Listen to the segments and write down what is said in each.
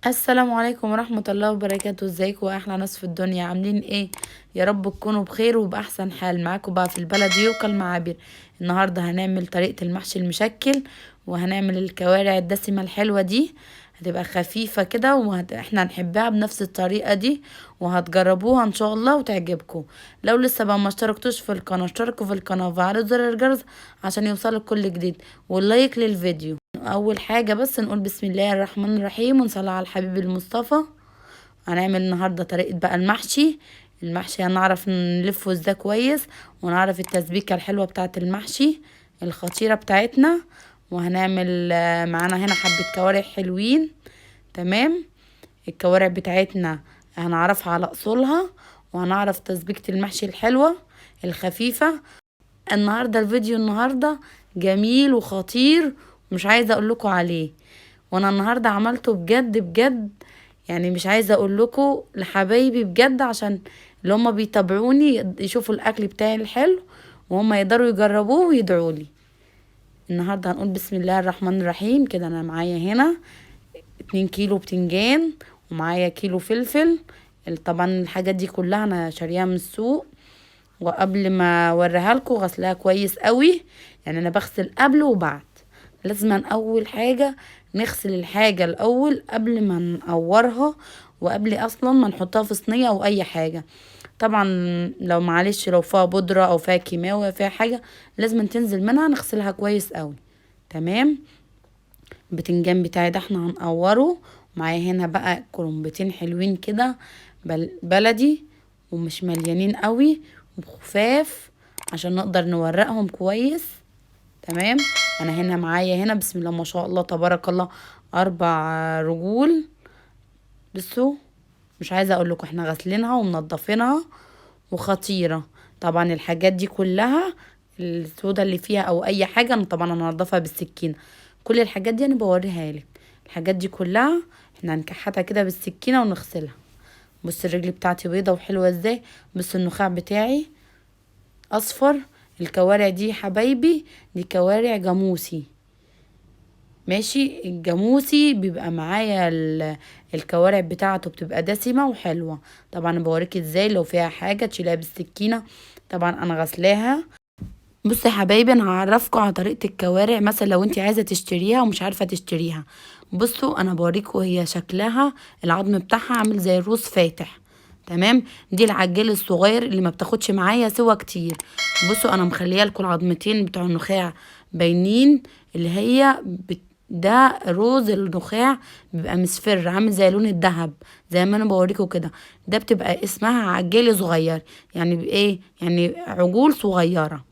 السلام عليكم ورحمة الله وبركاته. ازيكم يا احلى ناس في الدنيا؟ عاملين ايه؟ يا رب تكونوا بخير وبأحسن حال. معاكم بقى في البلد يوكل معابر. النهاردة هنعمل طريقة المحشي المشكل، وهنعمل الكوارع الدسمة الحلوة دي. هتبقى خفيفة كده احنا هنحبها بنفس الطريقة دي، وهتجربوها ان شاء الله وتعجبكم. لو لسه بقى ما اشتركتوش في القناة اشتركوا في القناة وفعلوا زر الجرس عشان يوصلك كل جديد، واللايك للفيديو. اول حاجة بس نقول بسم الله الرحمن الرحيم ونصلي على الحبيب المصطفى. هنعمل النهاردة طريقة بقى المحشي هنعرف نلفه ازاي كويس، ونعرف التسبيكة الحلوة بتاعة المحشي الخطيرة بتاعتنا. وهنعمل معانا هنا حبة كوارع حلوين. تمام. الكوارع بتاعتنا هنعرفها على اصولها، وهنعرف تسبيكة المحشي الحلوة الخفيفة. النهاردة جميل وخطير، ومش عايزة اقول لكم عليه. وانا النهاردة عملته بجد بجد، يعني مش عايزة اقول لكم لحبايبي بجد، عشان اللي هما بيتابعوني يشوفوا الاكل بتاعي الحلو، وهم يقدروا يجربوه ويدعوا لي. النهاردة هنقول بسم الله الرحمن الرحيم. كده انا معايا هنا 2 كيلو بتنجان، ومعايا كيلو فلفل. طبعا الحاجات دي كلها انا شاريها من السوق، وقبل ما اوريها لكم غسلها كويس قوي. يعني انا بغسل قبل وبعد. لازم اول حاجة نغسل الحاجة الاول قبل ما نقورها، وقبل اصلا ما نحطها في صينية او اي حاجة. طبعا لو معلش لو فيها بودرة او فيها كيماوي فيها حاجة، لازم تنزل منها نغسلها كويس قوي. تمام. البتنجان بتاعي ده احنا هنقوره. معايا هنا بقى كرنبتين حلوين كده، بلدي، ومش مليانين قوي وخفاف، عشان نقدر نورقهم كويس. تمام. انا هنا معايا هنا بسم الله ما شاء الله تبارك الله 4 رجول. بصوا، مش عايزه اقول لكم احنا غاسلينها ومنضفينها وخطيره. طبعا الحاجات دي كلها السودا اللي فيها او اي حاجه انا طبعا هنضفها بالسكينه. كل الحاجات دي انا بوريها لك. الحاجات دي كلها احنا هنكحتها كده بالسكينه ونغسلها. بص الرجل بتاعتي بيضه وحلوه ازاي. بص النخاع بتاعي اصفر. الكوارع دي حبايبي دي كوارع جاموسي. ماشي. الجاموسي بيبقى معايا الكوارع بتاعته بتبقى دسمة وحلوة. طبعا بوريك ازاي لو فيها حاجة تشيلها بالسكينة. طبعا انا غسلاها. بصي يا حبايبي، انا هعرفكم على طريقة الكوارع، مثلا لو انت عايزة تشتريها ومش عارفة تشتريها. بصوا انا بوريكم هي شكلها، العظم بتاعها عامل زي الروز فاتح. تمام. دي العجال الصغير اللي ما بتاخدش معايا سوا كتير. بصوا انا مخليه لكم العظمتين بتوع النخاع باينين، اللي هي ده روز النخاع بيبقى مصفر عامل زي لون الذهب، زي ما انا بوريكم كده. ده بتبقى اسمها عجالي صغير، يعني بايه؟ يعني عجول صغيره.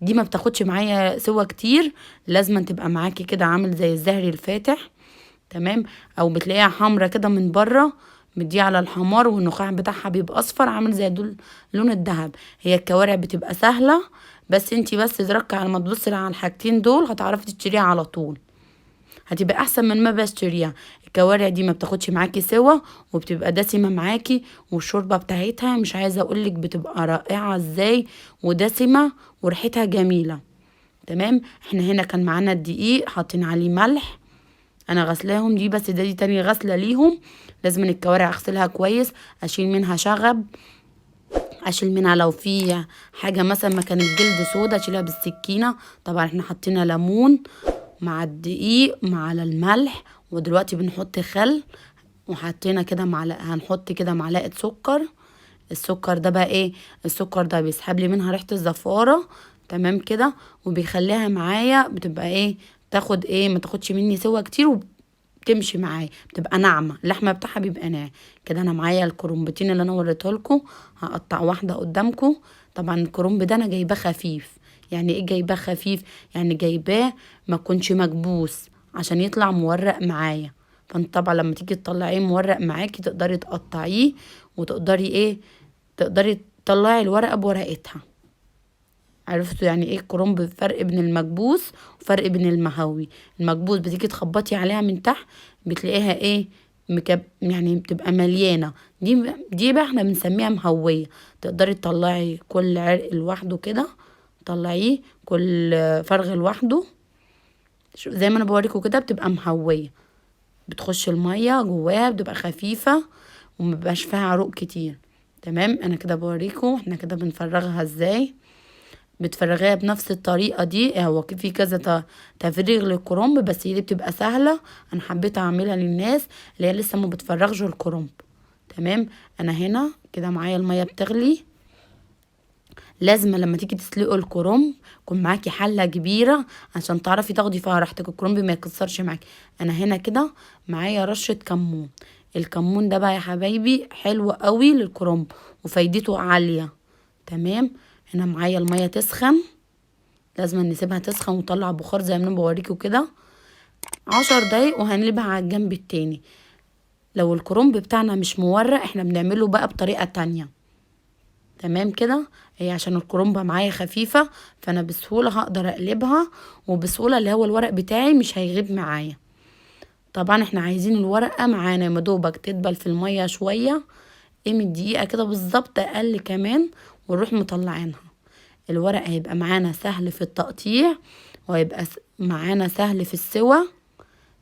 دي ما بتاخدش معايا سوا كتير. لازم تبقى معاكي كده عامل زي الزهري الفاتح. تمام. او بتلاقيها حمرا كده من بره، مديه على الحمار، والنخاع بتاعها بيبقى اصفر عامل زي دول لون الذهب. هي الكوارع بتبقى سهله، بس انتي بس تركي على ما تبصي على الحاجتين دول هتعرفي تشتريها على طول. هتبقى احسن من ما بشتريها. الكوارع دي ما بتاخدش معاكي سوا، وبتبقى دسمه معاكي، والشوربه بتاعتها مش عايزه اقولك بتبقى رائعه ازاي، ودسمه وريحتها جميله. تمام. احنا هنا كان معانا الدقيق حاطين عليه ملح. انا غسلاهم دي، بس دي تاني غسله ليهم. لازم الكوارع اغسلها كويس، اشيل منها شغب، اشيل منها لو في حاجه مثلا مكان الجلد سودا اشيلها بالسكينه. طبعا احنا حطينا ليمون مع الدقيق مع الملح، ودلوقتي بنحط خل، وحطينا كده معلقه، هنحط كده معلقه سكر. السكر ده بقى ايه؟ السكر ده بيسحب لي منها ريحه الزفاره. تمام كده. وبيخليها معايا بتبقى ايه، تاخد ايه، ما تاخدش مني سوا كتير، وبتمشي معايا بتبقى ناعمه، اللحمه بتاعها بيبقى ناعم كده. انا معايا الكرنبتين اللي انا وريته لكم، هقطع واحده قدامكم. طبعا الكرنب ده انا جايباه خفيف. يعني ايه جايباه خفيف؟ يعني جايباه ما يكونش مكبوس عشان يطلع مورق معايا. فانت طبعا لما تيجي تطلعيه مورق معاكي تقدري تقطعيه، وتقدري ايه، تقدري تطلعي الورقه بورقتها. عرفتوا يعني ايه الكرنب؟ فرق بين المكبوس وفرق بين المهوي. المكبوس بتيجي تخبطي عليها من تحت بتلاقيها ايه، يعني بتبقى مليانه. دي بقى احنا بنسميها مهويه. تقدري تطلعي كل عرق لوحده كده، طلعيه كل فرغ لوحده. زي ما انا بوريكم كده بتبقى مهويه. بتخش المية جواها بتبقى خفيفة ومبقاش فيها عروق كتير. تمام، انا كده بوريكم احنا كده بنفرغها ازاي. بتفرغيها بنفس الطريقة دي. هو في كذا تفريغ للكرنب، بس هي دي بتبقى سهلة. انا حبيت اعملها للناس اللي هي لسه ما بتفرغش الكرنب. تمام، انا هنا كده معايا المية بتغلي. لازم لما تيجي تسلقوا الكرنب يكون معاكي حلة كبيرة عشان تعرفي تاخدي فيها راحتك، الكرنب ما يكسرش معاكي. انا هنا كده معايا رشة كمون. الكمون ده بقى يا حبايبي حلو قوي للكرنب وفايدته عالية. تمام، هنا معايا المية تسخن. لازم نسيبها تسخن وتطلع بخار زي ما انا بوريكوا كده 10 دقايق، وهنقلبها على الجنب التاني. لو الكرنب بتاعنا مش مورق احنا بنعمله بقى بطريقة تانية. تمام كده، هي عشان الكرنبة معايا خفيفة فانا بسهولة هقدر اقلبها، وبسهولة اللي هو الورق بتاعي مش هيغيب معايا. طبعا احنا عايزين الورقة معانا يا مدوبك تدبل في المية شوية، قيمة دقيقة كده بالظبط اقل كمان، ونروح مطلعينها. الورق هيبقى معانا سهل في التقطيع، وهيبقى معانا سهل في السوى.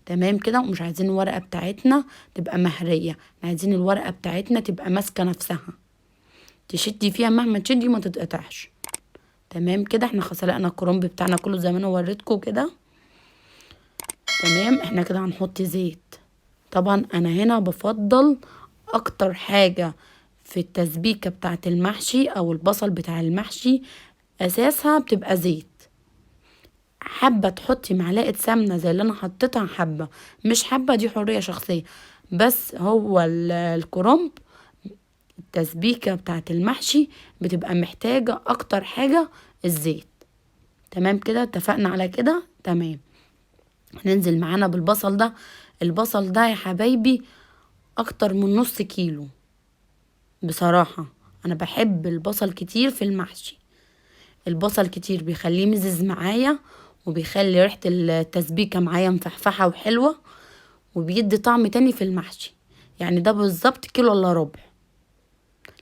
تمام كده، ومش عايزين الورقة بتاعتنا تبقى مهرية، عايزين الورقة بتاعتنا تبقى ماسكة نفسها، تشدي فيها مهما تشدي ما تتقطعش. تمام كده، احنا سلقنا الكرنب بتاعنا كله زي ما انا وريتكم كده. تمام، احنا كده هنحط زيت. طبعا انا هنا بفضل اكتر حاجة في التسبيكة بتاعة المحشي او البصل بتاع المحشي اساسها بتبقى زيت. حابة تحطي معلقة سمنة زي اللي انا حطيتها، حابة مش حابة دي حرية شخصية. بس هو الكرنب التسبيكة بتاعة المحشي بتبقى محتاجة اكتر حاجة الزيت. تمام كده، اتفقنا على كده. تمام، هننزل معانا بالبصل ده. البصل ده يا حبايبي اكتر من نص كيلو. بصراحة انا بحب البصل كتير في المحشي. البصل كتير بيخليه مزز معايا، وبيخلي ريحة التسبيكة معايا مفحفحة وحلوة، وبيدي طعم تاني في المحشي. يعني ده بالظبط كيلو الا ربع.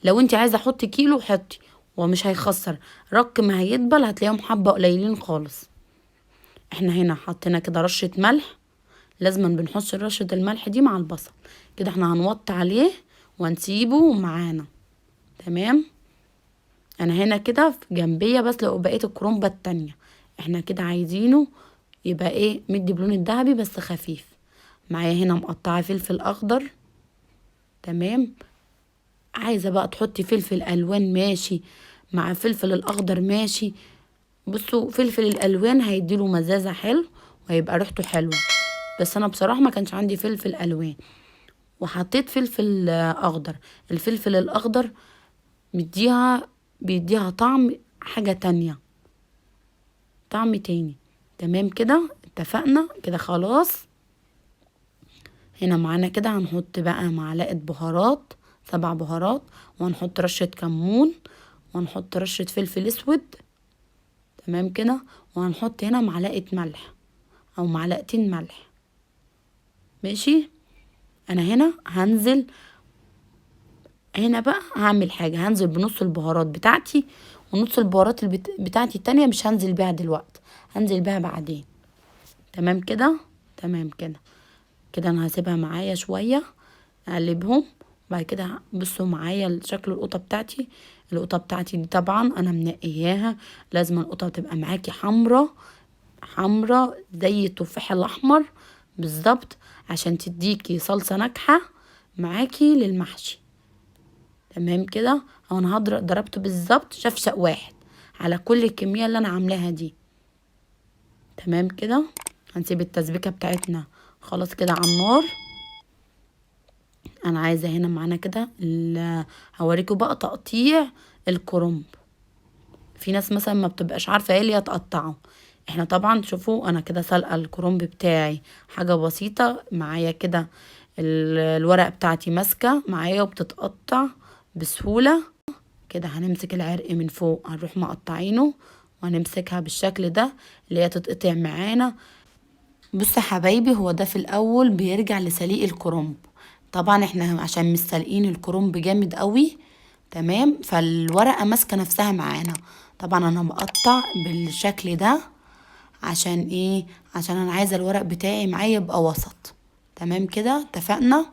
لو انت عايزة احط كيلو حطي ومش هيخسر. رك ما هيدبل هتلاقيهم حبة قليلين خالص. احنا هنا حطينا كده رشة ملح. لازما بنحط رشة الملح دي مع البصل كده. احنا هنوطي عليه ونسيبه معانا. تمام، انا هنا كده في جنبية بس لو بقيت الكرومبة التانية. احنا كده عايزينه يبقى ايه مدي بلون الذهبي بس خفيف. معايا هنا مقطعة فلفل اخضر. تمام، عايزة بقى تحطي فلفل الوان ماشي، مع فلفل الاخضر ماشي. بصوا فلفل الالوان هيديله مزازة حلو وهيبقى ريحته حلوة، بس انا بصراحة ما كانش عندي فلفل الوان وحطيت فلفل اخضر. الفلفل الاخضر بيديها طعم حاجة تانية، طعم تاني. تمام كده، اتفقنا كده خلاص. هنا معانا كده هنحط بقى معلقة بهارات، 7 بهارات، وهنحط رشة كمون، وهنحط رشة فلفل اسود. تمام كده، وهنحط هنا معلقة ملح او معلقتين ملح. ماشي، انا هنا هنزل. هنا بقى هعمل حاجة، هنزل بنص البهارات بتاعتي، ونص البهارات بتاعتي التانية مش هنزل بيها دلوقتي، هنزل بيها بعدين. تمام كده، تمام كده. كده انا هسيبها معايا شوية اقلبهم. بعد كده بصوا معايا شكل القطة بتاعتي. القطة بتاعتي دي طبعا انا منقياها. لازم القطة تبقى معاكي حمرة حمرة زي التفاح الاحمر بالظبط، عشان تديكي صلصة ناجحة معاكي للمحشي. تمام كده، او انا ضربته بالظبط شفشق واحد على كل الكمية اللي انا عاملاها دي. تمام كده، هنسيب التسبيكة بتاعتنا خلاص كده على النار. انا عايزة هنا معانا كده هوريكم بقى تقطيع الكرنب. في ناس مثلا ما بتبقاش عارفة ايه اللي هتقطعه. احنا طبعا شوفوا انا كده سلقة الكرنب بتاعي حاجة بسيطة معايا كده. الورق بتاعتي ماسكة معايا وبتتقطع بسهولة كده. هنمسك العرق من فوق هنروح مقطعينه، وهنمسكها بالشكل ده اللي هي تتقطع معانا. بصوا يا حبايبي، هو ده في الاول بيرجع لسليق الكرنب. طبعا احنا عشان مش سالقين الكرنب جامد قوي. تمام، فالورقة ماسكة نفسها معانا. طبعا انا بقطع بالشكل ده عشان ايه؟ عشان انا عايزة الورق بتاعي معايا يبقى وسط. تمام كده اتفقنا.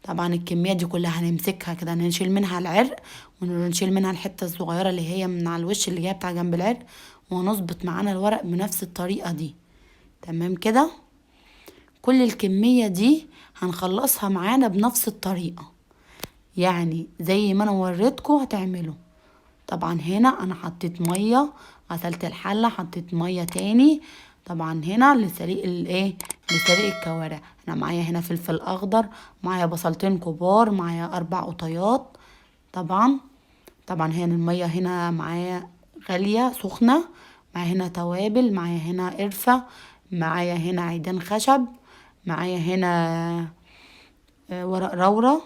طبعا الكمية دي كلها هنمسكها كده، نشيل منها العرق ونشيل منها الحتة الصغيرة اللي هي من على الوش اللي هي بتاع جنب العرق، ونظبط معانا الورق بنفس الطريقة دي. تمام كده. كل الكمية دي هنخلصها معانا بنفس الطريقة، يعني زي ما انا وريتكم هتعملوا. طبعا هنا انا حطيت مية، غسلت الحلة، حطيت مية تاني. طبعا هنا لسليق الايه، لسليق الكوارع. انا معايا هنا فلفل اخضر، معايا بصلتين كبار، معايا 4 قطيات. طبعا هنا المية هنا معايا غالية سخنة. معايا هنا توابل، معايا هنا قرفة، معايا هنا عيدان خشب، معايا هنا ورق لورا.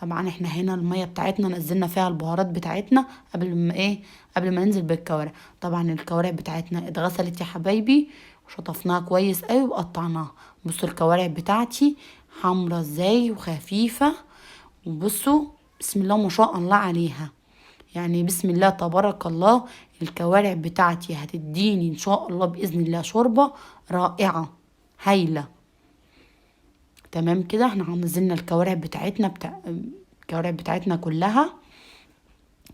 طبعا احنا هنا المية بتاعتنا نزلنا فيها البهارات بتاعتنا قبل ما ننزل بالكوارع. طبعا الكوارع بتاعتنا اتغسلت يا حبايبي، وشطفناها كويس قوي وقطعناها. بصوا الكوارع بتاعتي حمرا ازاي وخفيفة، وبصوا بسم الله ما شاء الله عليها، يعني بسم الله تبارك الله. الكوارع بتاعتي هتديني ان شاء الله باذن الله شوربة رائعة هايلة. تمام كده. احنا نزلنا الكوارع بتاعتنا كلها.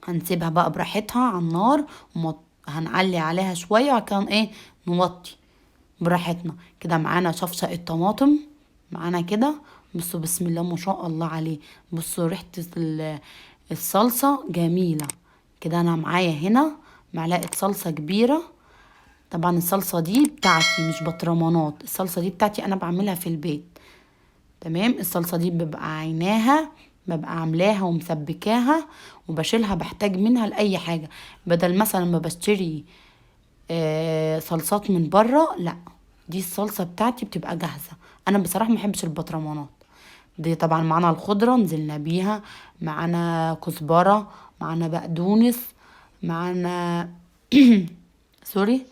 هنسيبها بقى براحتها على النار، هنعلي عليها شوية وكان نوطي براحتنا كده. معانا شفشق الطماطم معانا كده. بصوا بسم الله ما شاء الله عليه، بصوا ريحة الصلصة جميلة كده. انا معايا هنا معلقة صلصة كبيرة. طبعا الصلصة دي بتاعتي مش بطرمانات، الصلصة دي بتاعتي انا بعملها في البيت. تمام. الصلصة دي ببقى عيناها، ببقى عاملاها ومسبكاها وبشيلها، بحتاج منها لأي حاجة، بدل مثلا ما بشتري صلصات من بره. لا، دي الصلصة بتاعتي بتبقى جاهزة. انا بصراحة محبش البطرمانات دي. طبعا معانا الخضرة نزلنا بيها، معانا كزبرة، معانا بقدونس، معانا سوري،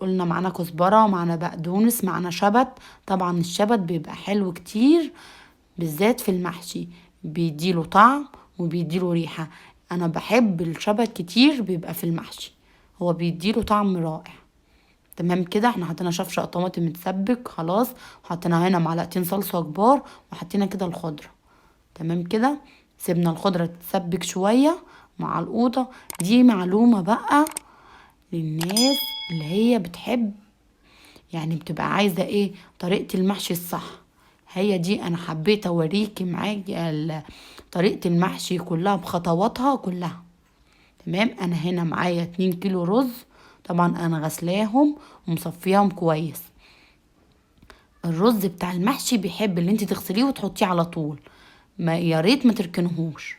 قلنا معانا كزبرة، معانا بقدونس، معانا شبت. طبعا الشبت بيبقى حلو كتير بالذات في المحشي، بيديله طعم وبيديله ريحة. انا بحب الشبت كتير بيبقى في المحشي، هو بيديله طعم رائع. تمام كده. احنا حطينا شفشق طماطم متسبك خلاص، وحطينا هنا معلقتين صلصة كبار، وحطينا كده الخضرة. تمام كده. سيبنا الخضرة تتسبك شوية مع القوطة. دي معلومة بقى للناس اللي هي بتحب، يعني بتبقى عايزة طريقة المحشي الصح. هي دي انا حبيت اوريكي معاكي طريقة المحشي كلها بخطواتها كلها. تمام. انا هنا معايا 2 كيلو رز. طبعا انا غسلاهم ومصفياهم كويس. الرز بتاع المحشي بيحب اللي انت تغسليه وتحطيه على طول، ما يا ريت ما تركنهوش.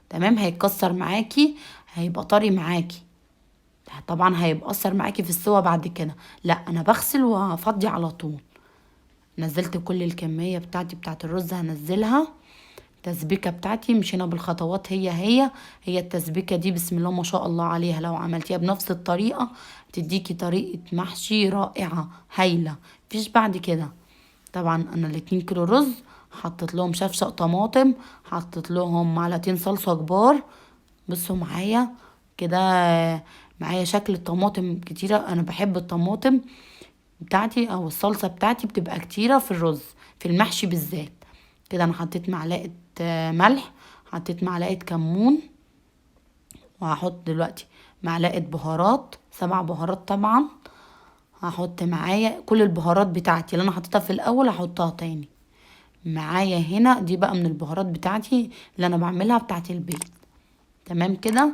تمام. هيتكسر معاكي، هيبقى طري معاكي، طبعا هيبقى اثر معاكي في السوا بعد كده. لا، انا بغسل وافضي على طول. نزلت كل الكمية بتاعت الرز هنزلها. التسبيكة بتاعتي مشينا بالخطوات، هي التسبيكة دي بسم الله ما شاء الله عليها، لو عملتيها بنفس الطريقة تديكي طريقة محشي رائعة هايلة، مفيش بعد كده. طبعا انا ال2 كيلو رز حطيت لهم شفشق طماطم، حطيت لهم معلقتين صلصة كبار. بصوا معايا كده، معايا شكل الطماطم كتيرة. انا بحب الطماطم بتاعتي او الصلصة بتاعتي بتبقى كتيرة في الرز، في المحشي بالذات. كده انا حطيت معلقة ملح، حطيت معلقة كمون، وهحط دلوقتي معلقة بهارات، 7 بهارات طبعا. هحط معايا كل البهارات بتاعتي اللي انا حطيتها في الاول هحطها تاني معايا هنا. دي بقى من البهارات بتاعتي اللي انا بعملها بتاعت البيت. تمام كده.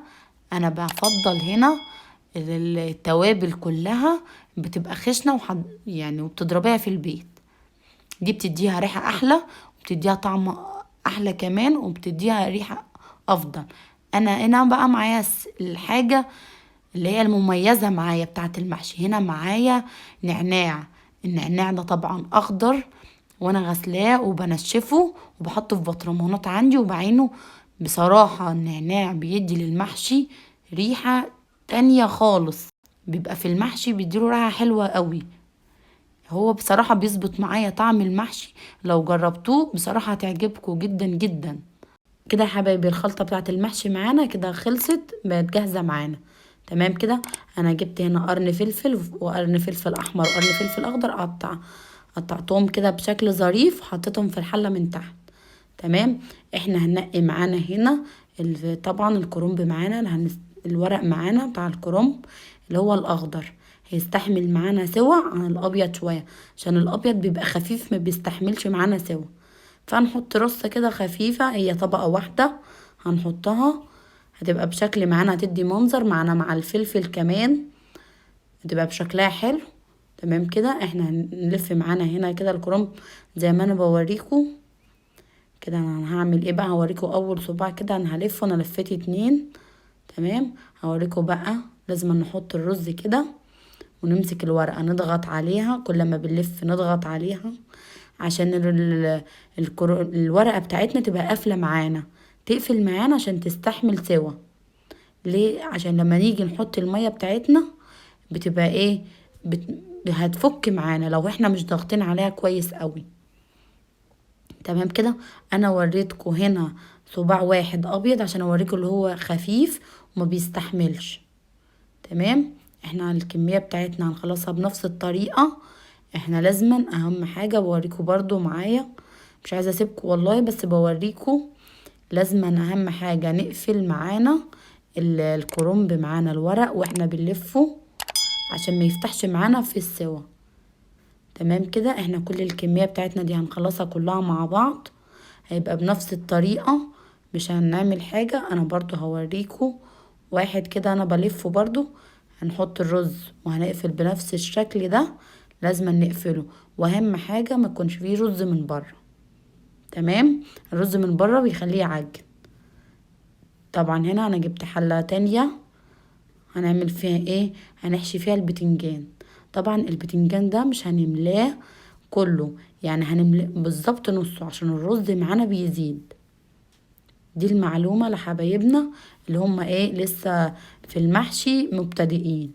انا بفضل هنا التوابل كلها بتبقى خشنة يعني وبتضربيها في البيت، دي بتديها ريحة احلى وبتديها طعم احلى كمان وبتديها ريحة افضل. انا هنا بقى معايا الحاجة اللي هي المميزة معايا بتاعت المحشي. هنا معايا نعناع. النعناع ده طبعا اخضر، وانا غسلاه وبنشفه وبحطه في بطرمانات عندي وبعينه. بصراحة النعناع بيدي للمحشي ريحة تانية خالص، بيبقى في المحشي بيديله ريحة حلوة قوي. هو بصراحة بيظبط معايا طعم المحشي، لو جربتوه بصراحة هتعجبكم جدا جدا. كده يا حبايبي الخلطة بتاعت المحشي معانا كده خلصت، بقت جاهزة معانا. تمام كده. انا جبت هنا قرن فلفل وقرن فلفل احمر وقرن فلفل اخضر، قطعتهم كده بشكل ظريف وحطيتهم في الحلة من تحت. تمام. احنا هننقي معانا هنا طبعا الكرنب معانا، الورق معانا بتاع الكرنب اللي هو الاخضر هيستحمل معانا سوا عن الابيض شويه، عشان الابيض بيبقى خفيف ما بيستحملش معانا سوا. فهنحط رصه كده خفيفه، هي طبقه واحده هنحطها، هتبقى بشكل معانا، هتدي منظر معانا مع الفلفل كمان، هتبقى بشكلها حلو. تمام كده. احنا هنلف معانا هنا كده الكرنب زي ما انا بوريكم كده. انا هعمل ايه بقى؟ هوريكم اول صباع كده انا هلفه، انا لفيت 2. تمام. هوريكم بقى لازم نحط الرز كده ونمسك الورقة نضغط عليها، كل ما بنلف نضغط عليها عشان الورقة بتاعتنا تبقى قافلة معانا، تقفل معانا عشان تستحمل سوا. ليه؟ عشان لما نيجي نحط المية بتاعتنا بتبقى ايه، هتفك معانا لو احنا مش ضاغطين عليها كويس قوي. تمام كده. انا وريتكم هنا صباع واحد ابيض عشان اوريكم اللي هو خفيف وما بيستحملش. تمام. احنا الكمية بتاعتنا هنخلصها بنفس الطريقة. احنا لازما اهم حاجة بوريكم برضو معايا، مش عايزة اسيبكم والله بس بوريكم، لازما اهم حاجة نقفل معانا الكرنب معانا الورق واحنا بنلفه عشان ما يفتحش معانا في السوا. تمام كده. احنا كل الكمية بتاعتنا دي هنخلصها كلها مع بعض، هيبقى بنفس الطريقة، مش هنعمل حاجة. انا برضو هوريكم واحد كده انا بلفه برضو. هنحط الرز وهنقفل بنفس الشكل ده، لازم نقفله، واهم حاجة ما يكونش فيه رز من بره. تمام. الرز من بره بيخليه يعجن. طبعا هنا انا جبت حلة تانية هنعمل فيها ايه، هنحشي فيها البتنجان. طبعا البتنجان ده مش هنملاه كله، يعني هنملاه بالظبط نصه عشان الرز معانا بيزيد. دي المعلومة لحبايبنا اللي هم ايه لسه في المحشي مبتدئين.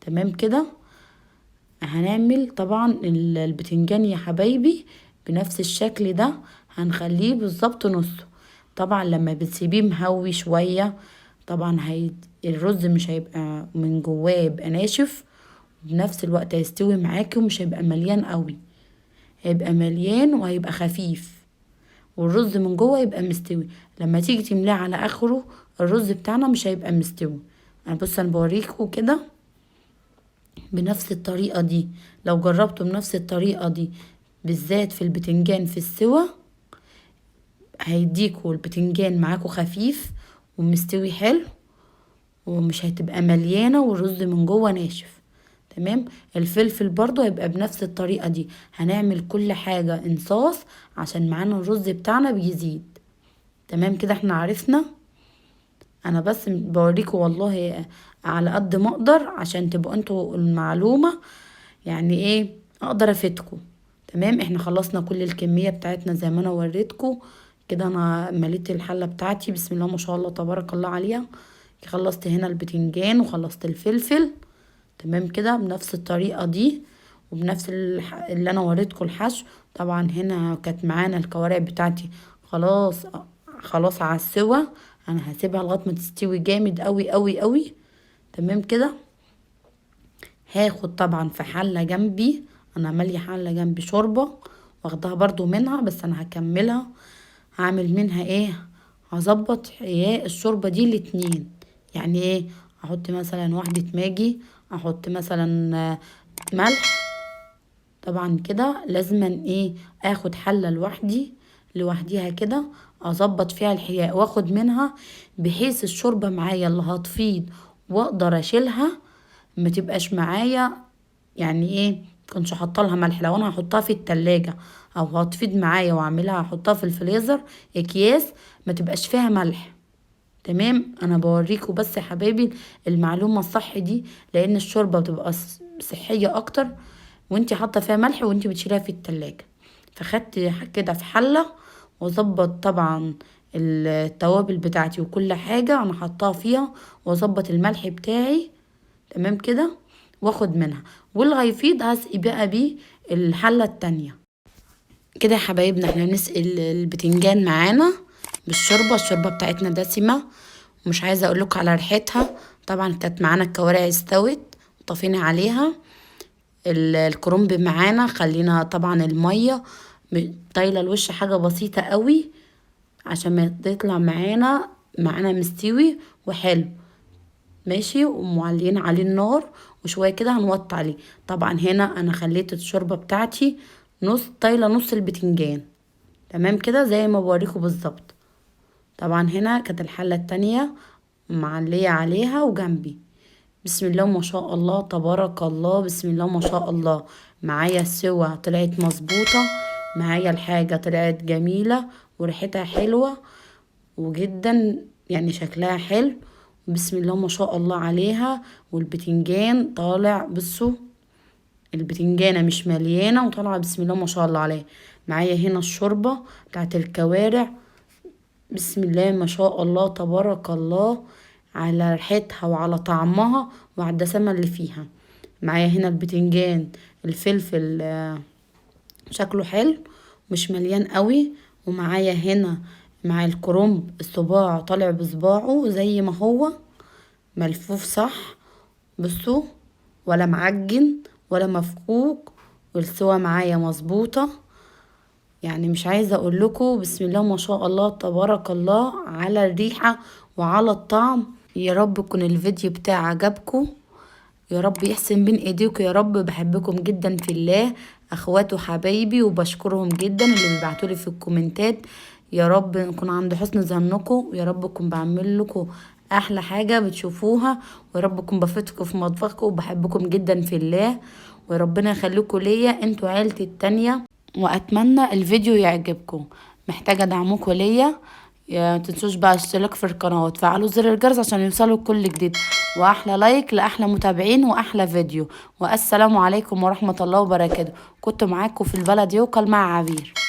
تمام كده. هنعمل طبعا البتنجان يا حبايبي بنفس الشكل ده، هنخليه بالظبط نصه. طبعا لما بتسيبيه مهوي شوية طبعا الرز مش هيبقى من جواه يبقى ناشف، وبنفس الوقت هيستوي معاكي ومش هيبقى مليان قوي، هيبقى مليان وهيبقى خفيف، والرز من جوه يبقى مستوي. لما تيجي تملاه على اخره الرز بتاعنا مش هيبقى مستوي. انا بوريكم كده بنفس الطريقة دي، لو جربتوا بنفس الطريقة دي بالذات في البتنجان في السوا هيديكوا البتنجان معاكوا خفيف ومستوي حلو، ومش هتبقى مليانة والرز من جوه ناشف. تمام. الفلفل برضو هيبقى بنفس الطريقة دي، هنعمل كل حاجة انصاص عشان معانا الرز بتاعنا بيزيد. تمام كده. احنا عرفنا. انا بس بوريكم والله على قد ما اقدر عشان تبقوا انتوا المعلومة يعني ايه اقدر افيدكم. تمام. احنا خلصنا كل الكمية بتاعتنا زي ما انا وريتكم كده. انا مليت الحلة بتاعتي بسم الله ما شاء الله تبارك الله عليها. خلصت هنا البتنجان وخلصت الفلفل. تمام كده بنفس الطريقة دي وبنفس اللي انا وريتكم الحشو. طبعا هنا كانت معانا الكوارع بتاعتي خلاص خلاص على السوا، انا هسيبها لغايه ما تستوي جامد قوي قوي قوي. تمام كده. هاخد طبعا في حله جنبي، انا ماليه حله جنبي شوربه واخدها برضو منها بس انا هكملها. هعمل منها ايه، هظبط ايه الشوربه دي الاتنين. يعني ايه، احط مثلا واحده ماجي، احط مثلا ملح. طبعا كده لازما ايه اخد حله لوحديها كده، اظبط فيها الحياء واخد منها بحيث الشوربه معايا اللي هتفيض واقدر اشيلها ما تبقاش معايا. يعني ايه كنتش حاطه لها ملح، لو انا هحطها في التلاجة او هتفيض معايا واعملها احطها في الفريزر اكياس ما تبقاش فيها ملح. تمام. انا بوريكم بس يا حبايبي المعلومه الصح دي، لان الشوربه بتبقى صحيه اكتر وانتي حاطه فيها ملح وانتي بتشيلها في التلاجة. فخدت كده في حله واظبط طبعا التوابل بتاعتي وكل حاجه انا حطاها فيها، واظبط الملح بتاعي. تمام كده. واخد منها واللي هيفيض هسقي بقى بيه الحله التانية. كده يا حبايبنا احنا نسقي البتنجان معانا بالشوربه. الشوربه بتاعتنا دسمه ومش عايزه اقولك على ريحتها. طبعا كانت معانا الكوارع استوت وطفينا عليها. الكرنب معانا. خلينا طبعا المية طايله الوش حاجة بسيطة قوي عشان ما يطلع معانا مستوي وحلو. ماشي، ومعلين عليه النار وشويه كده هنوطي عليه. طبعا هنا انا خليت الشوربه بتاعتي طايله نص البتنجان، تمام كده زي ما بوريكم بالظبط. طبعا هنا كانت الحله التانية معليه عليها وجنبي. بسم الله ما شاء الله تبارك الله، بسم الله ما شاء الله. معايا السوا طلعت مظبوطه، معايا الحاجه طلعت جميله وريحتها حلوه وجدا، يعني شكلها حلو. بسم الله ما شاء الله عليها. والبتنجان طالع، بصوا البتنجانة مش مليانة وطالعة بسم الله ما شاء الله عليها. معايا هنا الشوربة بتاعت الكوارع، بسم الله ما شاء الله تبارك الله على ريحتها وعلى طعمها وعلى الدسامة اللي فيها. معايا هنا البتنجان الفلفل شكله حلو مش مليان قوي. ومعايا هنا مع الكرنب الصباع طالع بصباعه زي ما هو ملفوف صح، بصوا، ولا معجن ولا مفكوك، والسوا معايا مظبوطة. يعني مش عايزة اقول لكم بسم الله ما شاء الله تبارك الله على الريحة وعلى الطعم. يا رب يكون الفيديو بتاعي عجبكم، يا رب يحسن بين ايديكم، يا رب. بحبكم جدا في الله، اخوات وحبايبي، وبشكرهم جدا اللي بيبعتولي في الكومنتات. يا رب نكون عند حسن ظنكم، ويا رب اكون بعمل لكم احلى حاجة بتشوفوها، ويا رب اكون بفيدكم في مطبخكم. وبحبكم جدا في الله، وربنا يخليكم ليا انتوا عيلتي التانية. واتمنى الفيديو يعجبكم. محتاجة دعمكم ليا، يا تنسوش بقى اشتراك في القناة وتفعلوا زر الجرس عشان يوصلوا كل جديد، واحلى لايك لاحلى متابعين واحلى فيديو. والسلام عليكم ورحمة الله وبركاته. كنت معاكم في البلد يوكل مع عبير.